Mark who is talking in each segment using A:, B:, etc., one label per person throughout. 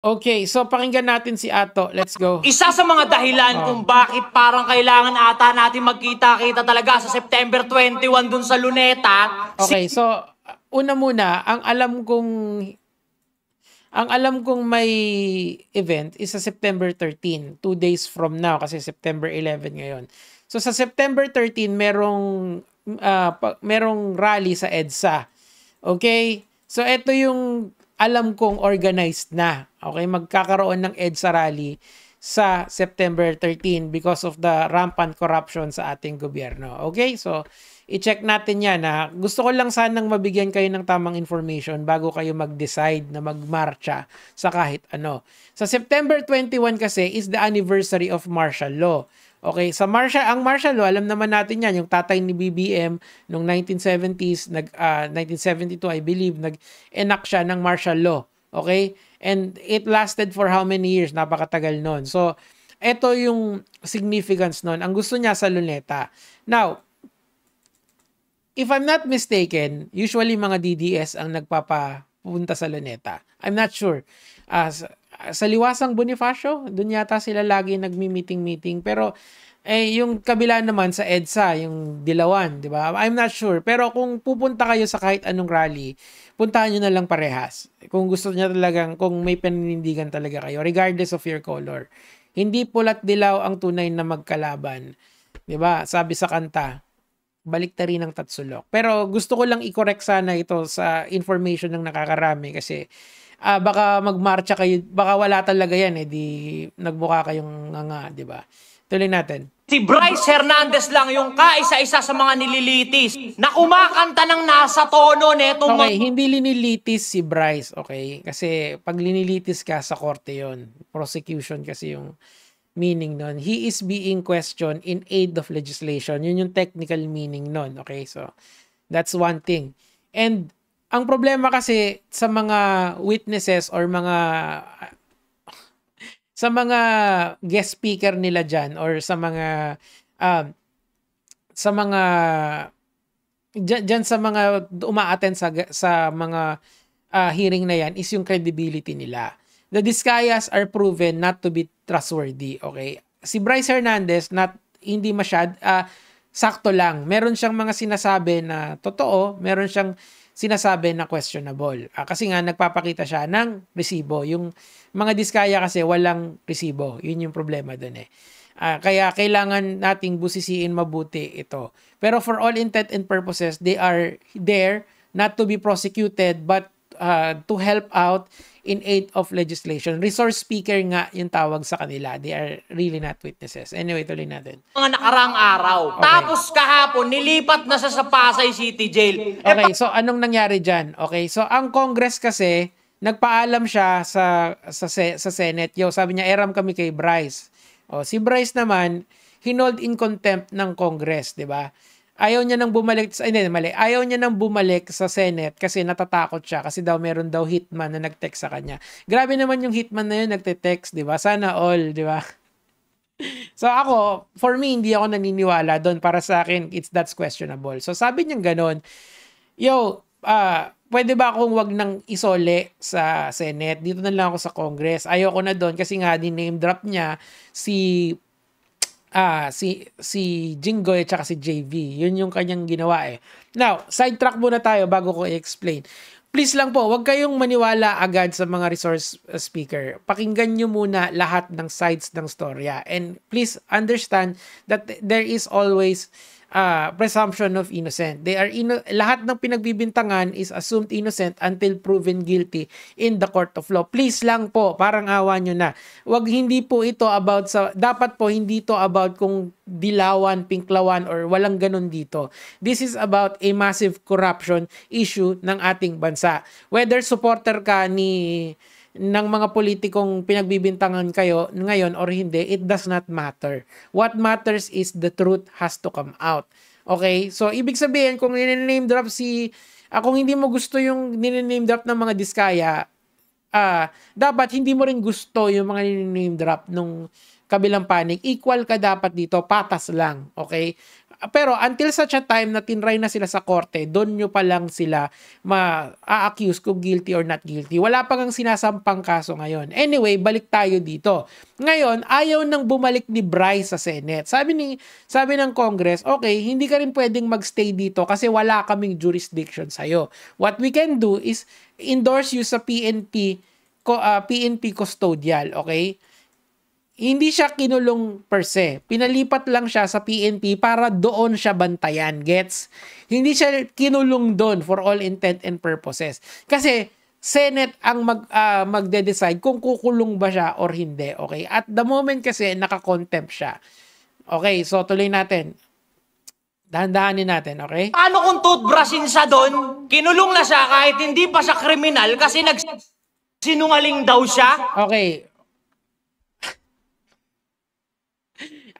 A: Okay, so pakinggan natin si Ato. Let's go.
B: Isa sa mga dahilan kung bakit parang kailangan ata natin magkita-kita talaga sa September 21 dun sa Luneta.
A: Okay, so una muna, ang alam kong may event is sa September 13, 2 days from now kasi September 11 ngayon. So sa September 13 merong rally sa EDSA. Okay? So ito yung alam kong organized na. Okay, magkakaroon ng EDSA rally sa September 13 because of the rampant corruption sa ating gobyerno. Okay? So i-check natin yan na gusto ko lang sanang mabigyan kayo ng tamang information bago kayo mag-decide na magmarcha sa kahit ano. Sa September 21 kasi is the anniversary of martial law. Okay, ang martial law, alam naman natin yan, yung tatay ni BBM noong 1970s, 1972 I believe, nag-enact siya ng martial law. Okay? And it lasted for how many years? Napakatagal nun. So, ito yung significance nun. Ang gusto niya sa Luneta. Now, if I'm not mistaken, usually mga DDS ang nagpapapunta sa Luneta. I'm not sure. Sa Liwasang Bonifacio, dun yata sila lagi nagmi-meeting-meeting. Pero yung kabila naman sa EDSA, yung Dilawan, di ba? I'm not sure. Pero kung pupunta kayo sa kahit anong rally, puntahan nyo na lang parehas. Kung gusto niya talagang, kung may paninindigan talaga kayo, regardless of your color. Hindi pulat dilaw ang tunay na magkalaban. Di ba? Sabi sa kanta, baliktari ng Tatsulok. Pero gusto ko lang i-correct sana ito sa information ng nakakarami kasi baka magmarcha kayo, baka wala talaga yan di nagbuka kayong nga, di ba? Tuloy natin.
B: Si Bryce Hernandez lang yung kaisa-isa sa mga nililitis na kumakanta ng nasa tono netong
A: Okay, hindi linilitis si Bryce, okay? Kasi pag linilitis ka sa korte yon, prosecution kasi yung meaning nun. He is being questioned in aid of legislation. Yun yung technical meaning nun, okay? So, that's one thing. And ang problema kasi sa mga witnesses or sa mga guest speaker nila dyan or sa mga dyan sa mga uma-attend sa mga hearing na yan is yung credibility nila. The Discayas are proven not to be trustworthy, okay? Si Bryce Hernandez, hindi sakto lang. Meron siyang mga sinasabi na totoo, meron siyang sinasabi na questionable. Kasi nga, nagpapakita siya ng resibo. Yung mga Diskaya kasi walang resibo. Yun yung problema dun eh. Kaya kailangan nating busisiin mabuti ito. Pero for all intent and purposes, they are there not to be prosecuted but to help out in aid of legislation. Resource speaker nga yung tawag sa kanila. They are really not witnesses. Anyway, tuloy natin.
B: Mga nakarang araw. Okay. Tapos kahapon, nilipat na sa Pasay City Jail.
A: Okay, so anong nangyari dyan? Okay, so ang Congress kasi, nagpaalam siya sa Senate. Sabi niya, eram kami kay Bryce. Si Bryce naman, hinold in contempt ng Congress, di ba? Ayaw niya nang bumalik sa Senate kasi natatakot siya kasi daw meron daw hitman na nag-text sa kanya. Grabe naman yung hitman na yun nagte-text, 'di ba? Sana all, 'di ba? So ako, for me hindi ako naniniwala doon. Para sa akin, that's questionable. So sabi niya ganoon, pwede ba akong wag nang isole sa Senate? Dito na lang ako sa Congress. Ayoko na doon kasi nga din-name drop niya si Jinggoy at saka si JV. Yun yung kanyang ginawa eh. Now, sidetrack muna tayo bago ko i-explain. Please lang po, huwag kayong maniwala agad sa mga resource speaker. Pakinggan nyo muna lahat ng sides ng storya. And please understand that there is always presumption of innocent. Lahat ng pinagbibintangan is assumed innocent until proven guilty in the court of law. Please lang po, parang awa nyo na. Dapat po hindi to about kung dilawan, pinklawan, or walang ganun dito. This is about a massive corruption issue ng ating bansa. Whether supporter ka ng mga politikong pinagbibintangan kayo ngayon or hindi, it does not matter. What matters is the truth has to come out. Okay? So, ibig sabihin, kung name drop kung hindi mo gusto yung name drop ng mga Diskaya, dapat hindi mo rin gusto yung mga name drop nung kabilang panig, equal ka dapat dito, patas lang, okay? Pero until such a time na tinry na sila sa korte, doon nyo pa lang sila ma-accuse kung guilty or not guilty. Wala pa ngang sinasampang kaso ngayon. Anyway, balik tayo dito. Ngayon, ayaw nang bumalik ni Bryce sa Senate. Sabi ng Congress, okay, hindi ka rin pwedeng magstay dito kasi wala kaming jurisdiction sa'yo. What we can do is endorse you sa PNP custodial, okay? Hindi siya kinulong per se. Pinalipat lang siya sa PNP para doon siya bantayan. Gets? Hindi siya kinulong doon for all intent and purposes. Kasi Senate ang magde-decide kung kukulong ba siya or hindi. Okay? At the moment kasi naka-contempt siya. Okay, so tuloy natin. Dahan-dahanin natin, okay?
B: Paano kung toothbrushin siya doon? Kinulong na siya kahit hindi pa siya kriminal kasi nagsinungaling daw siya?
A: Okay.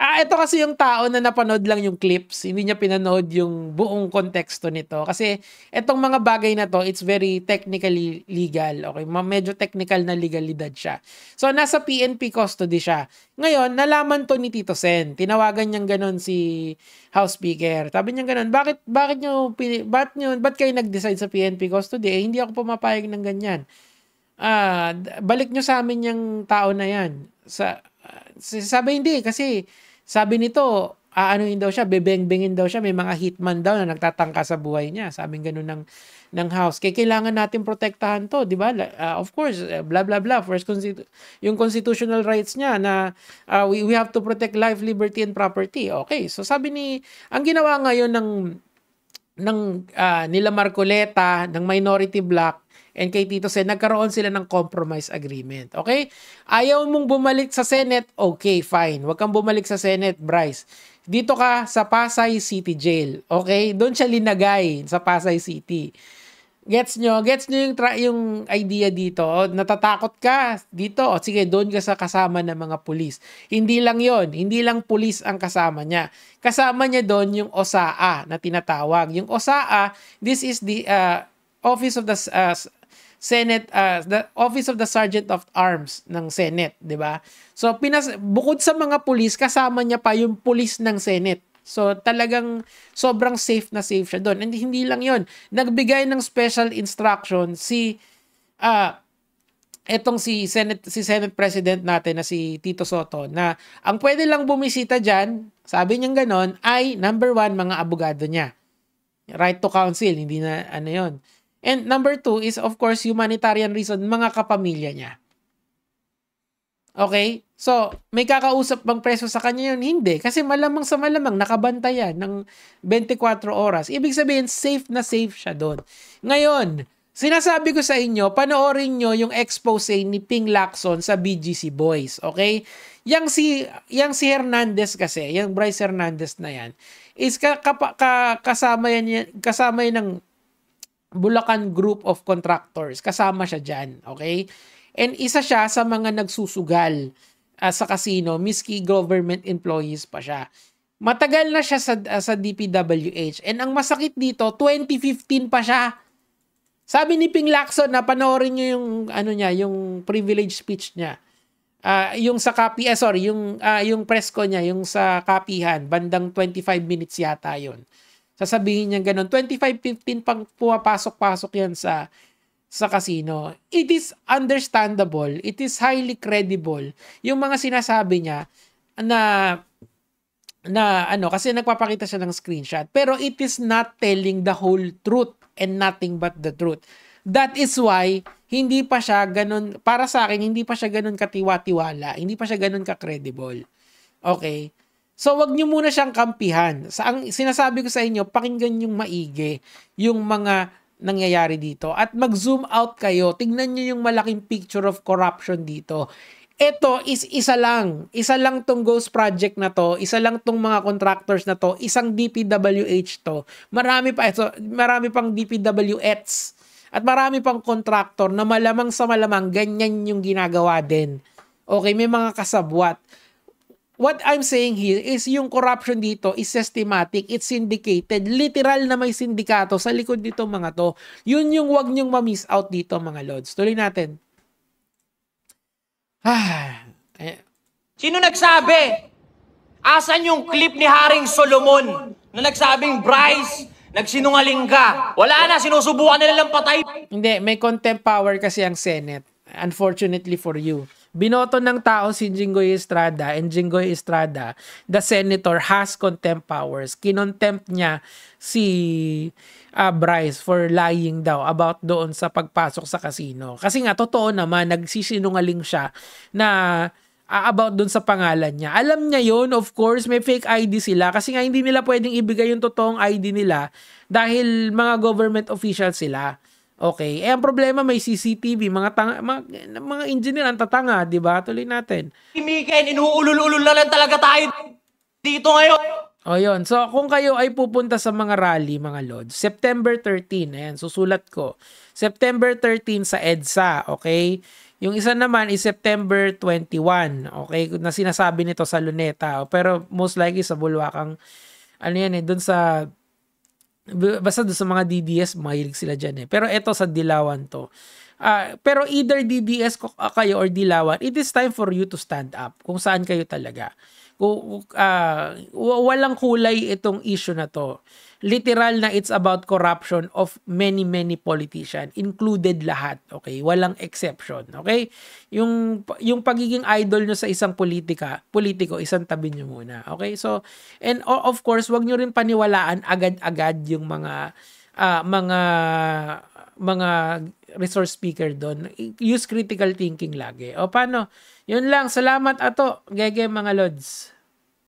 A: Ito kasi yung tao na napanood lang yung clips, hindi niya pinanood yung buong konteksto nito. Kasi itong mga bagay na to, it's very technically legal. Okay, medyo technical na legalidad siya. So, nasa PNP custody siya. Ngayon, nalaman to ni Tito Sen. Tinawagan niyang ganun si House Speaker. Sabi niya ganun, bakit kayo nag-decide sa PNP custody? Hindi ako pumapayag ng ganyan. Balik nyo sa amin yung tao na yan. Sabi hindi, kasi sabi nito, aanuhin daw siya, bebeng-bengin daw siya, may mga hitman daw na nagtatangka sa buhay niya. Sabing ganun ng House. Kaya kailangan natin protektahan to, di ba? Of course, blah, blah, blah. First, yung constitutional rights niya na we have to protect life, liberty, and property. Okay, so ang ginawa ngayon nila Marcoleta, ng minority bloc, and kay Tito Sen, nagkaroon sila ng compromise agreement. Okay? Ayaw mong bumalik sa Senate? Okay, fine. Huwag kang bumalik sa Senate, Bryce. Dito ka sa Pasay City Jail. Okay? Doon siya linagay sa Pasay City. Gets nyo yung idea dito? Natatakot ka dito? O sige, doon ka sa kasama ng mga pulis. Hindi lang yon, hindi lang pulis ang kasama niya. Kasama niya doon yung OSAA na tinatawag. Yung OSAA, this is the Office of the Senate, the Office of the Sergeant of Arms ng Senate, di ba? So, bukod sa mga pulis, kasama niya pa yung pulis ng Senate. So, talagang sobrang safe na safe siya doon. And hindi lang yon, nagbigay ng special instruction si Senate President natin na si Tito Soto na ang pwede lang bumisita dyan, sabi niya ganon, ay number 1, mga abogado niya. Right to counsel, hindi na yon. And number 2 is of course humanitarian reason, mga kapamilya niya. Okay? So, may kakausap bang preso sa kanya yun? Hindi. Kasi malamang sa malamang nakabantayan ng 24 oras. Ibig sabihin, safe na safe siya doon. Ngayon, sinasabi ko sa inyo, panoorin nyo yung expose ni Ping Lacson sa BGC Boys. Okay? Yang si Hernandez kasi, yung Bryce Hernandez na yan, is kasama yan ng Bulacan Group of Contractors. Kasama siya dyan. Okay? And isa siya sa mga nagsusugal sa casino, miski government employees pa siya. Matagal na siya sa DPWH. And ang masakit dito, 2015 pa siya. Sabi ni Ping Lacson na panoorin niyo yung privilege speech niya. Yung sa copy, yung press ko niya, yung sa kapihan, bandang 25 minutes yata yun. Sasabihin niya ganun, 25-15 pang pumapasok-pasok yan sa casino. It is understandable, it is highly credible yung mga sinasabi niya kasi nagpapakita siya ng screenshot, pero it is not telling the whole truth and nothing but the truth. That is why hindi pa siya ganun, para sa akin hindi pa siya ganun katiwa-tiwala, hindi pa siya ganun ka-credible. Okay? So, wag niyo muna siyang kampihan. Ang sinasabi ko sa inyo, pakinggan yung maigi yung mga nangyayari dito. At mag-zoom out kayo. Tingnan niyo yung malaking picture of corruption dito. Ito is isa lang. Isa lang tong ghost project na to. Isa lang tong mga contractors na to. Isang DPWH to. Marami pang DPWHs. At marami pang contractor na malamang sa malamang ganyan yung ginagawa din. Okay, may mga kasabwat. What I'm saying here is yung corruption dito is systematic, it's syndicated, literal na may sindikato sa likod dito mga to. Yun yung wag niyong ma-miss out dito mga lods. Tuloy natin.
B: Sino nagsabi? Asan yung clip ni Haring Solomon na nagsabing, Bryce, nagsinungaling ka? Wala na, sinusubukan na nilang patay.
A: Hindi, may contempt power kasi ang Senate. Unfortunately for you. Binoto ng tao si Jinggoy Estrada, and Jinggoy Estrada, the senator, has contempt powers. Kinontempt niya si Bryce for lying daw about doon sa pagpasok sa casino. Kasi nga, totoo naman, nagsisinungaling siya na about dun sa pangalan niya. Alam niya yun, of course, may fake ID sila kasi nga hindi nila pwedeng ibigay yung totoong ID nila dahil mga government officials sila. Okay. Ang problema may CCTV, mga engineer ang tatanga, 'di ba? Tuloy natin.
B: Miken, inuulul-ulul na lang talaga tayo dito ngayon.
A: O yun. So, kung kayo ay pupunta sa mga rally, mga lods, September 13, ayan, susulat ko. September 13 sa EDSA, okay? Yung isa naman is September 21, okay? Na sinasabi nito sa Luneta. Pero most likely sa Bulwakang, doon sa, basta doon sa mga DDS, mahilig sila dyan eh. Pero eto sa Dilawan to. Pero either DDS kayo or Dilawan, it is time for you to stand up kung saan kayo talaga. Walang kulay itong issue na to. Literal na it's about corruption of many politicians, included lahat, okay? Walang exception, okay? Yung pagiging idol nyo sa isang politiko, isang tabi nyo muna, okay? So, and of course, wag nyo rin paniwalaan agad-agad yung mga resource speaker doon. Use critical thinking lagi. O paano? Yun lang. Salamat ato. Gege mga lods.